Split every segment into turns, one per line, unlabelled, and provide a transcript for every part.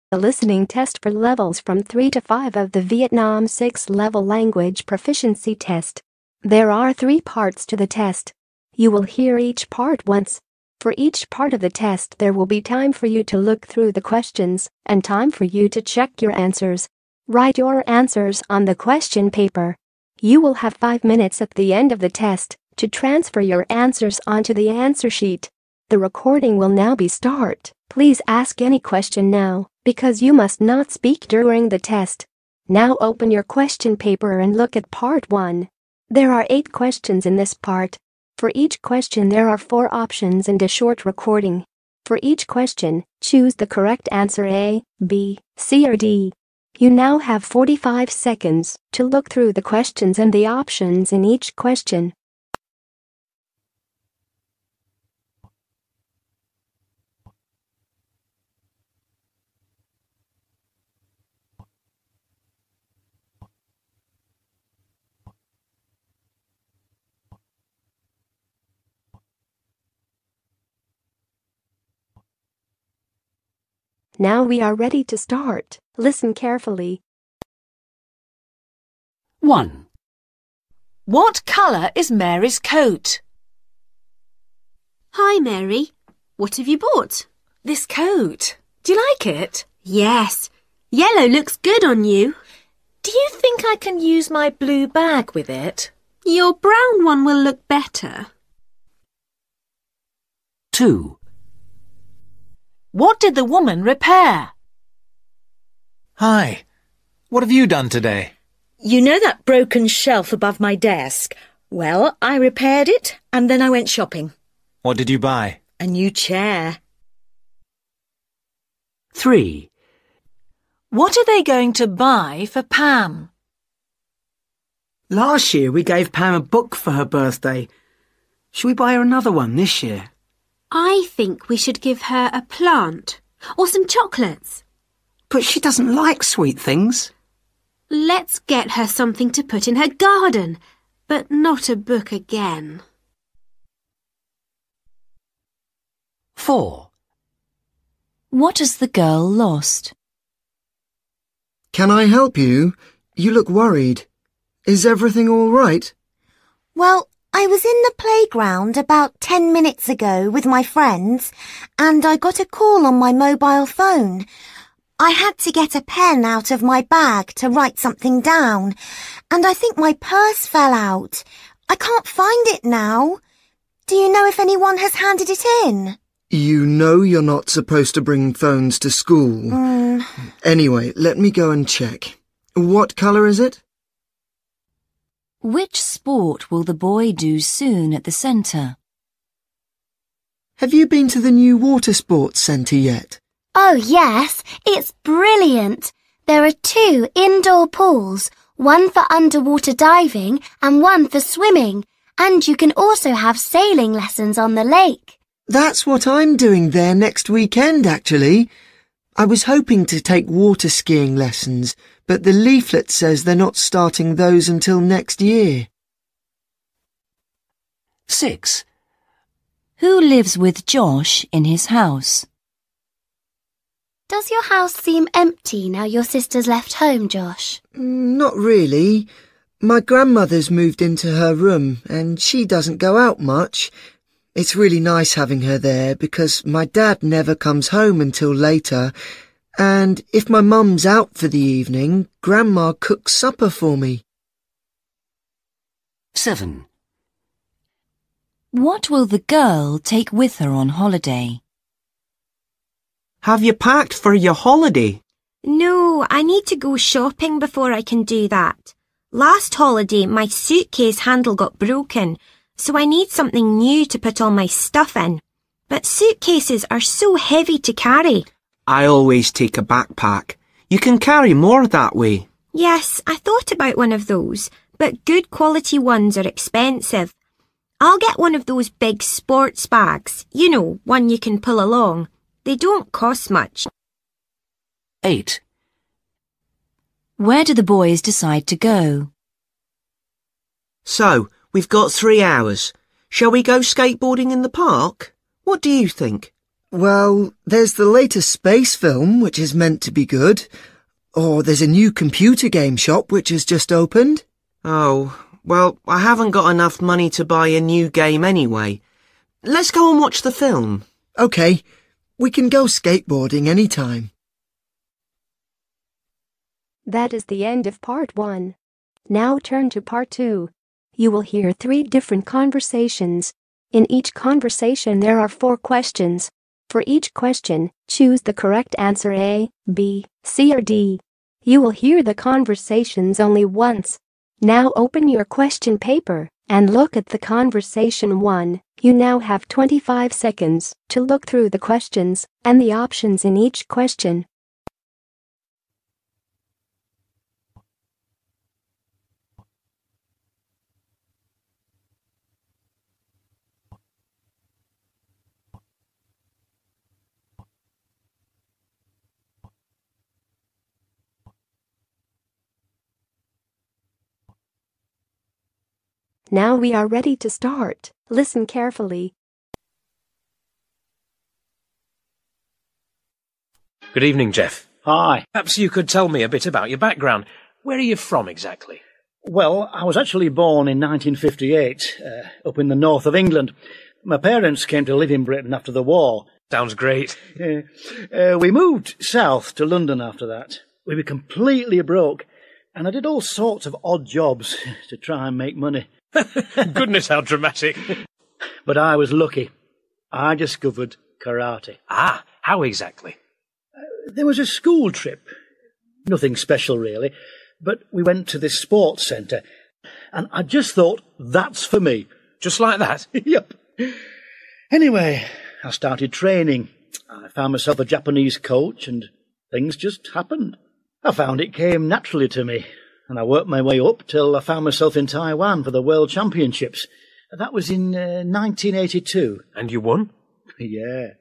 The listening test for levels from 3 to 5 of the Vietnam 6-level language proficiency test. There are 3 parts to the test. You will hear each part once. For each part of the test there will be time for you to look through the questions and time for you to check your answers. Write your answers on the question paper. You will have 5 minutes at the end of the test to transfer your answers onto the answer sheet. The recording will now be start. Please ask any question now, because you must not speak during the test. Now open your question paper and look at part 1. There are 8 questions in this part. For each question there are 4 options and a short recording. For each question, choose the correct answer A, B, C or D. You now have 45 seconds to look through the questions and the options in each question. Now we are ready to start. Listen carefully.
1. What colour is Mary's coat?
Hi, Mary. What have you bought?
This coat. Do you like it?
Yes. Yellow looks good on you.
Do you think I can use my blue bag with it?
Your brown one will look better.
2. What did the woman repair?
Hi. What have you done today?
You know that broken shelf above my desk? Well, I repaired it and then I went shopping.
What did you buy?
A new chair.
3. What are they going to buy for Pam?
Last year we gave Pam a book for her birthday. Should we buy her another one this year?
I think we should give her a plant or some chocolates.
But she doesn't like sweet things.
Let's get her something to put in her garden, but not a book again.
4. What has the girl lost?
Can I help you? You look worried. Is everything all right?
Well, I was in the playground about 10 minutes ago with my friends, and I got a call on my mobile phone. I had to get a pen out of my bag to write something down, and I think my purse fell out. I can't find it now. Do you know if anyone has handed it in?
You know you're not supposed to bring phones to school. Anyway, let me go and check. What colour is it?
Which sport will the boy do soon at the centre?
Have you been to the new water sports centre yet?
Oh, yes. It's brilliant. There are 2 indoor pools, one for underwater diving and one for swimming. And you can also have sailing lessons on the lake.
That's what I'm doing there next weekend, actually. I was hoping to take water skiing lessons, but the leaflet says they're not starting those until next year.
6.
Who lives with Josh in his house?
Does your house seem empty now your sister's left home, Josh?
Not really. My grandmother's moved into her room and she doesn't go out much. It's really nice having her there because my dad never comes home until later, and if my mum's out for the evening, Grandma cooks supper for me.
7.
What will the girl take with her on holiday?
Have you packed for your holiday?
No, I need to go shopping before I can do that. Last holiday, my suitcase handle got broken, so I need something new to put all my stuff in. But suitcases are so heavy to carry.
I always take a backpack. You can carry more that way.
Yes, I thought about one of those, but good quality ones are expensive. I'll get one of those big sports bags. You know, one you can pull along. They don't cost much.
8.
Where do the boys decide to go?
So, we've got 3 hours. Shall we go skateboarding in the park? What do you think?
Well, there's the latest space film, which is meant to be good. Or there's a new computer game shop which has just opened.
Oh, well, I haven't got enough money to buy a new game anyway. Let's go and watch the film.
OK, we can go skateboarding any time.
That is the end of part 1. Now turn to part 2. You will hear 3 different conversations. In each conversation there are 4 questions. For each question, choose the correct answer A, B, C or D. You will hear the conversations only once. Now open your question paper and look at the conversation 1. You now have 25 seconds to look through the questions and the options in each question. Now we are ready to start. Listen carefully.
Good evening, Jeff.
Hi.
Perhaps you could tell me a bit about your background. Where are you from exactly?
Well, I was actually born in 1958, up in the north of England. My parents came to live in Britain after the war.
Sounds great.
We moved south to London after that. We were completely broke, and I did all sorts of odd jobs to try and make money.
Goodness, how dramatic.
But I was lucky. I discovered karate.
Ah, how exactly?
There was a school trip. Nothing special, really. But we went to this sports centre, and I just thought, that's for me.
Just like that?
Yep. Anyway, I started training. I found myself a Japanese coach, and things just happened. I found it came naturally to me, and I worked my way up till I found myself in Taiwan for the World Championships. That was in 1982.
And you won?
Yeah.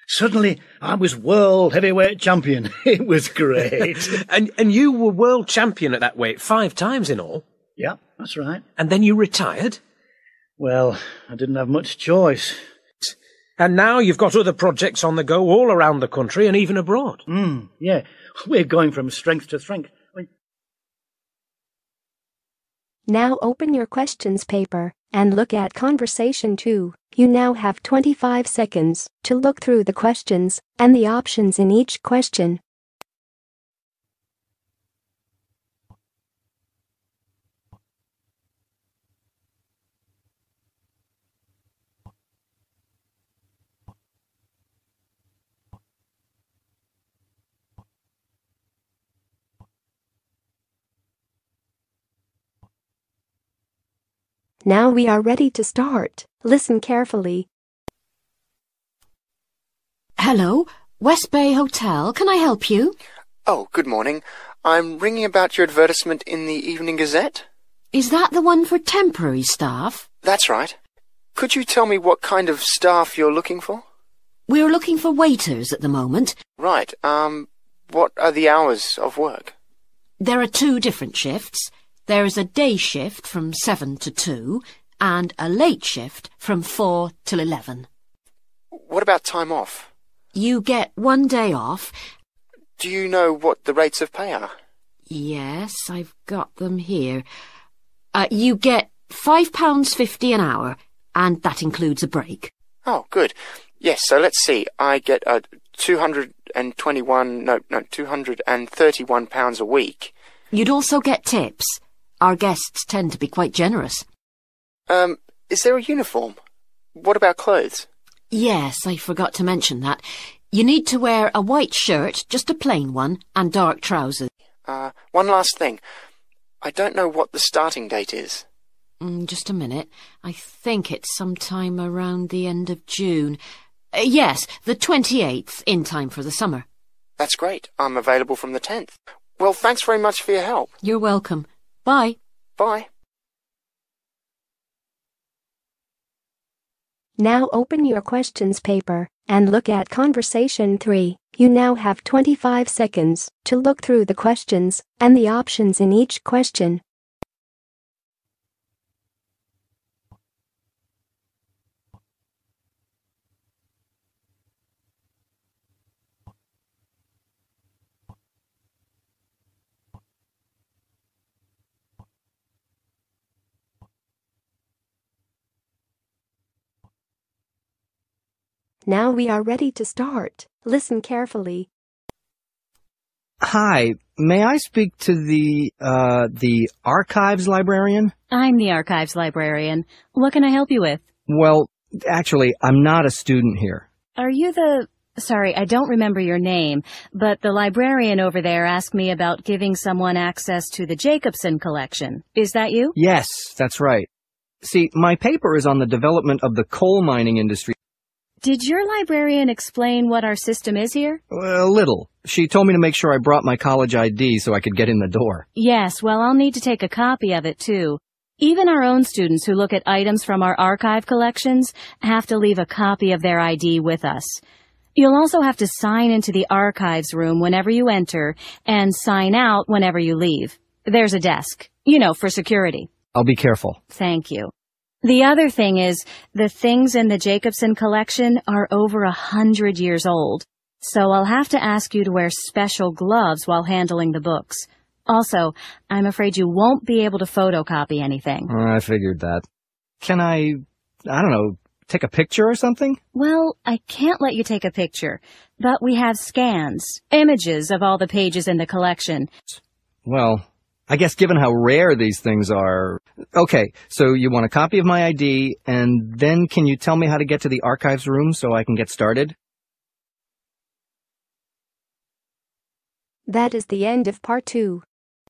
Suddenly, I was world heavyweight champion. It was great.
and you were world champion at that weight 5 times in all?
Yeah, that's right.
And then you retired?
Well, I didn't have much choice.
And now you've got other projects on the go all around the country and even abroad?
Yeah, we're going from strength to strength.
Now open your questions paper and look at conversation 2. You now have 25 seconds to look through the questions and the options in each question. Now we are ready to start. Listen carefully.
Hello, West Bay Hotel. Can I help you?
Oh, good morning. I'm ringing about your advertisement in the Evening Gazette.
Is that the one for temporary staff?
That's right. Could you tell me what kind of staff you're looking for?
We're looking for waiters at the moment.
Right. What are the hours of work?
There are 2 different shifts. There is a day shift from 7 to 2 and a late shift from 4 till 11.
What about time off?
You get 1 day off.
Do you know what the rates of pay are?
Yes, I've got them here. You get £5.50 an hour, and that includes a break.
Oh, good. Yes, so let's see. I get £231 a week.
You'd also get tips. Our guests tend to be quite generous.
Is there a uniform? What about clothes?
Yes, I forgot to mention that. You need to wear a white shirt, just a plain one, and dark trousers.
One last thing. I don't know what the starting date is.
Just a minute. I think it's sometime around the end of June. Yes, the 28th, in time for the summer.
That's great. I'm available from the 10th. Well, thanks very much for your help.
You're welcome. Bye.
Bye.
Now open your questions paper and look at conversation 3. You now have 25 seconds to look through the questions and the options in each question. Now we are ready to start. Listen carefully.
Hi, may I speak to the archives librarian?
I'm the archives librarian. What can I help you with?
Well, actually, I'm not a student here.
Are you the... Sorry, I don't remember your name, but the librarian over there asked me about giving someone access to the Jacobson collection. Is that you?
Yes, that's right. See, my paper is on the development of the coal mining industry.
Did your librarian explain what our system is here?
A little. She told me to make sure I brought my college ID so I could get in the door.
Yes, well, I'll need to take a copy of it, too. Even our own students who look at items from our archive collections have to leave a copy of their ID with us. You'll also have to sign into the archives room whenever you enter and sign out whenever you leave. There's a desk, for security.
I'll be careful.
Thank you. The other thing is, the things in the Jacobson collection are over 100 years old, so I'll have to ask you to wear special gloves while handling the books. Also, I'm afraid you won't be able to photocopy anything.
I figured that. Can I don't know, take a picture or something?
Well, I can't let you take a picture, but we have scans, images of all the pages in the collection.
Well, I guess given how rare these things are... Okay, so you want a copy of my ID, and then can you tell me how to get to the archives room so I can get started?
That is the end of part 2.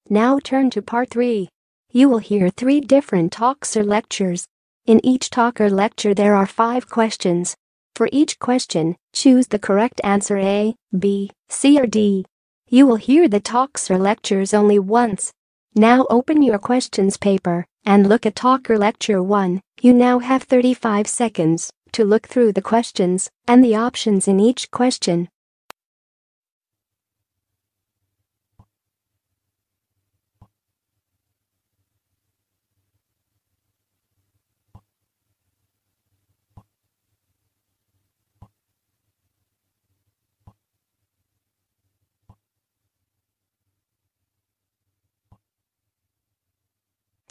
Now turn to part 3. You will hear 3 different talks or lectures. In each talk or lecture there are 5 questions. For each question, choose the correct answer A, B, C or D. You will hear the talks or lectures only once. Now open your questions paper and look at talk or lecture 1. You now have 35 seconds to look through the questions and the options in each question.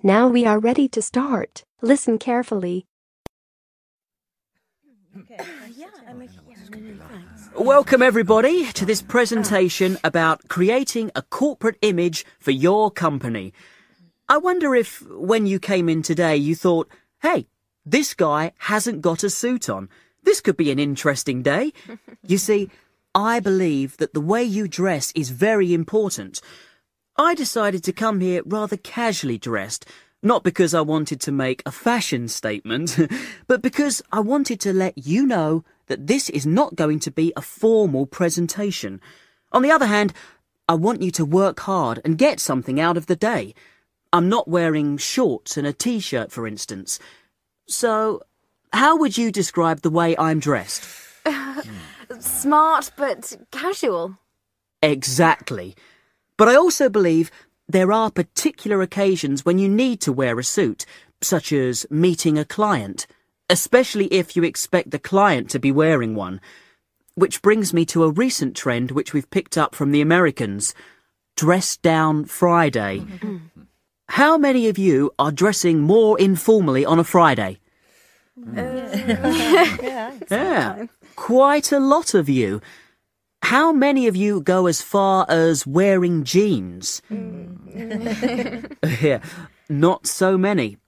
Now we are ready to start. Listen carefully.
Welcome everybody to this presentation about creating a corporate image for your company. I wonder if when you came in today you thought, hey, this guy hasn't got a suit on. This could be an interesting day. You see, I believe that the way you dress is very important. I decided to come here rather casually dressed, not because I wanted to make a fashion statement, but because I wanted to let you know that this is not going to be a formal presentation. On the other hand, I want you to work hard and get something out of the day. I'm not wearing shorts and a t-shirt, for instance. So, how would you describe the way I'm dressed?
Smart, but casual.
Exactly. But I also believe there are particular occasions when you need to wear a suit, such as meeting a client, especially if you expect the client to be wearing one. Which brings me to a recent trend which we've picked up from the Americans, Dress Down Friday. How many of you are dressing more informally on a Friday? Yeah, quite a lot of you. How many of you go as far as wearing jeans? Yeah, not so many.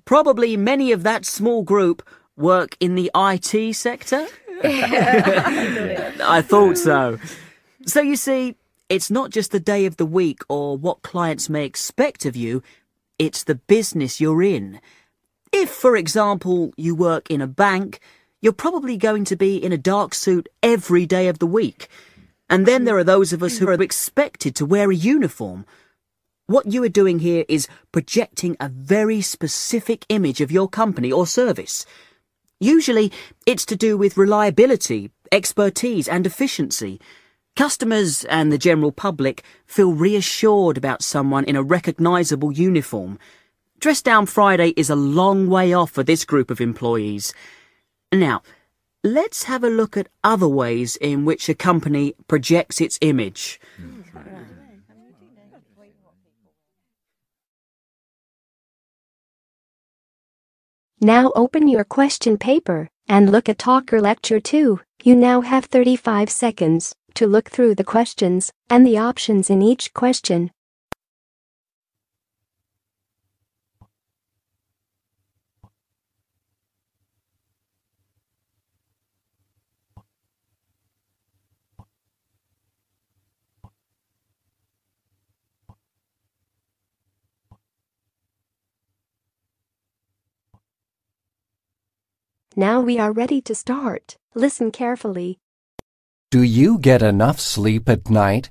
Probably many of that small group work in the IT sector? I thought so. So you see, it's not just the day of the week or what clients may expect of you, it's the business you're in. If, for example, you work in a bank, you're probably going to be in a dark suit every day of the week. And then there are those of us who are expected to wear a uniform. What you are doing here is projecting a very specific image of your company or service. Usually, it's to do with reliability, expertise and efficiency. Customers and the general public feel reassured about someone in a recognisable uniform. Dress Down Friday is a long way off for this group of employees. Now, let's have a look at other ways in which a company projects its image.
Now open your question paper and look at Talker Lecture 2. You now have 35 seconds to look through the questions and the options in each question. Now we are ready to start. Listen carefully.
Do you get enough sleep at night?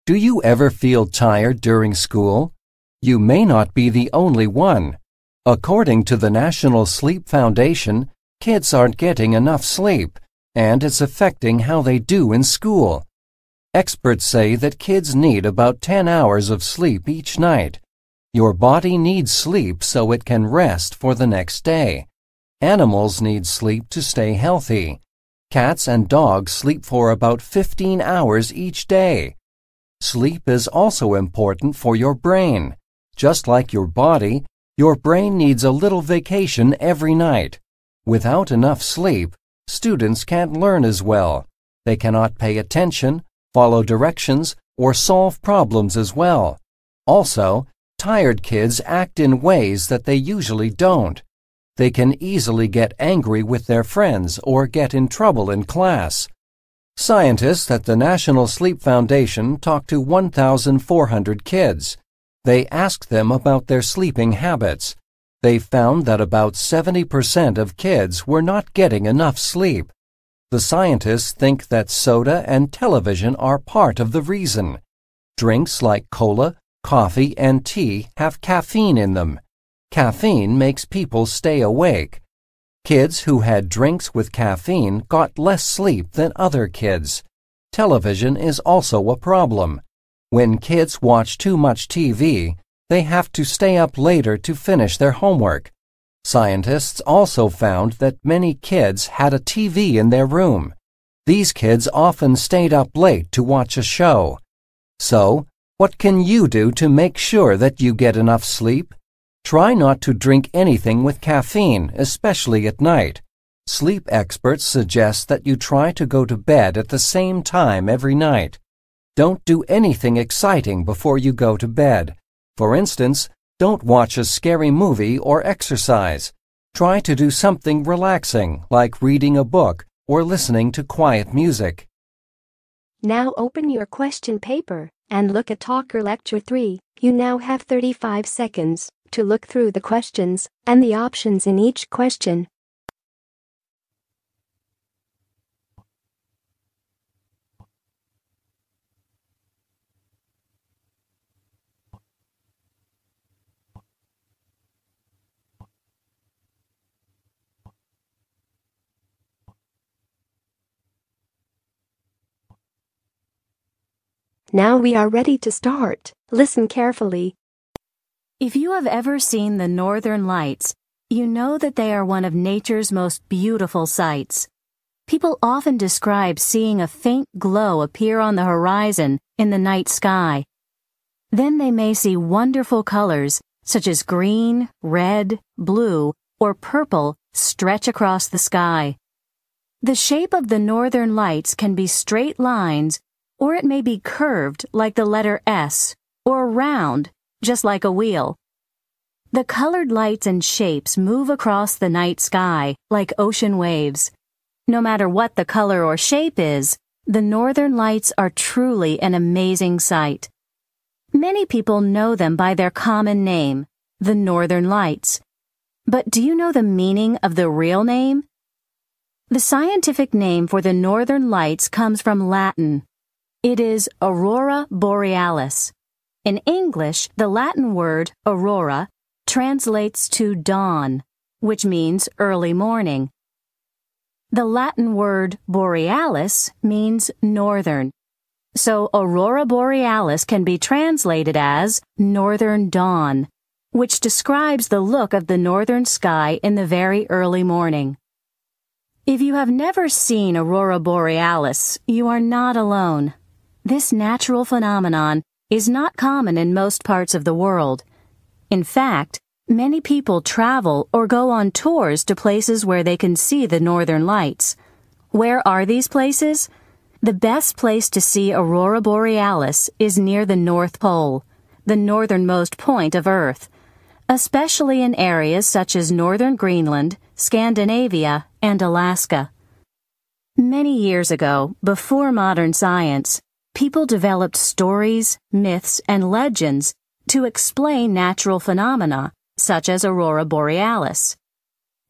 Do you ever feel tired during school? You may not be the only one. According to the National Sleep Foundation, kids aren't getting enough sleep, and it's affecting how they do in school. Experts say that kids need about 10 hours of sleep each night. Your body needs sleep so it can rest for the next day. Animals need sleep to stay healthy. Cats and dogs sleep for about 15 hours each day. Sleep is also important for your brain. Just like your body, your brain needs a little vacation every night. Without enough sleep, students can't learn as well. They cannot pay attention, follow directions, or solve problems as well. Also, tired kids act in ways that they usually don't. They can easily get angry with their friends or get in trouble in class. Scientists at the National Sleep Foundation talked to 1,400 kids. They asked them about their sleeping habits. They found that about 70% of kids were not getting enough sleep. The scientists think that soda and television are part of the reason. Drinks like cola, coffee, and tea have caffeine in them. Caffeine makes people stay awake. Kids who had drinks with caffeine got less sleep than other kids. Television is also a problem. When kids watch too much TV, they have to stay up later to finish their homework. Scientists also found that many kids had a TV in their room. These kids often stayed up late to watch a show. So, what can you do to make sure that you get enough sleep? Try not to drink anything with caffeine, especially at night. Sleep experts suggest that you try to go to bed at the same time every night. Don't do anything exciting before you go to bed. For instance, don't watch a scary movie or exercise. Try to do something relaxing, like reading a book or listening to quiet music.
Now open your question paper and look at Talker Lecture 3. You now have 35 seconds to look through the questions and the options in each question. Now we are ready to start. Listen carefully.
If you have ever seen the Northern Lights, you know that they are one of nature's most beautiful sights. People often describe seeing a faint glow appear on the horizon in the night sky. Then they may see wonderful colors such as green, red, blue, or purple stretch across the sky. The shape of the Northern Lights can be straight lines, or it may be curved like the letter S, or round, just like a wheel. The colored lights and shapes move across the night sky like ocean waves. No matter what the color or shape is, the Northern Lights are truly an amazing sight. Many people know them by their common name, the Northern Lights. But do you know the meaning of the real name? The scientific name for the Northern Lights comes from Latin. It is Aurora Borealis. In English, the Latin word aurora translates to dawn, which means early morning. The Latin word borealis means northern. So Aurora Borealis can be translated as northern dawn, which describes the look of the northern sky in the very early morning. If you have never seen Aurora Borealis, you are not alone. This natural phenomenon is not common in most parts of the world. In fact, Many people travel or go on tours to places where they can see the northern lights. Where are these places? The best place to see Aurora Borealis is near the North Pole, the northernmost point of Earth, especially in areas such as northern Greenland, Scandinavia, and Alaska. Many years ago, before modern science, people developed stories, myths, and legends to explain natural phenomena, such as Aurora Borealis.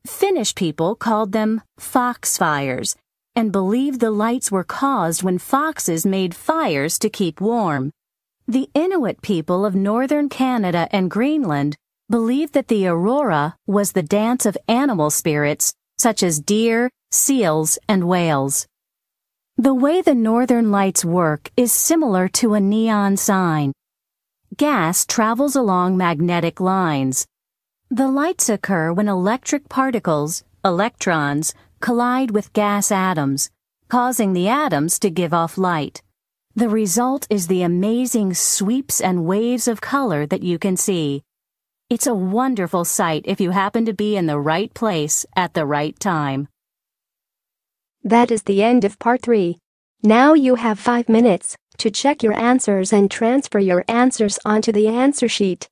Finnish people called them foxfires and believed the lights were caused when foxes made fires to keep warm. The Inuit people of northern Canada and Greenland believed that the aurora was the dance of animal spirits such as deer, seals, and whales. The way the northern lights work is similar to a neon sign. Gas travels along magnetic lines. The lights occur when electric particles, electrons, collide with gas atoms, causing the atoms to give off light. The result is the amazing sweeps and waves of color that you can see. It's a wonderful sight if you happen to be in the right place at the right time.
That is the end of part 3. Now you have 5 minutes to check your answers and transfer your answers onto the answer sheet.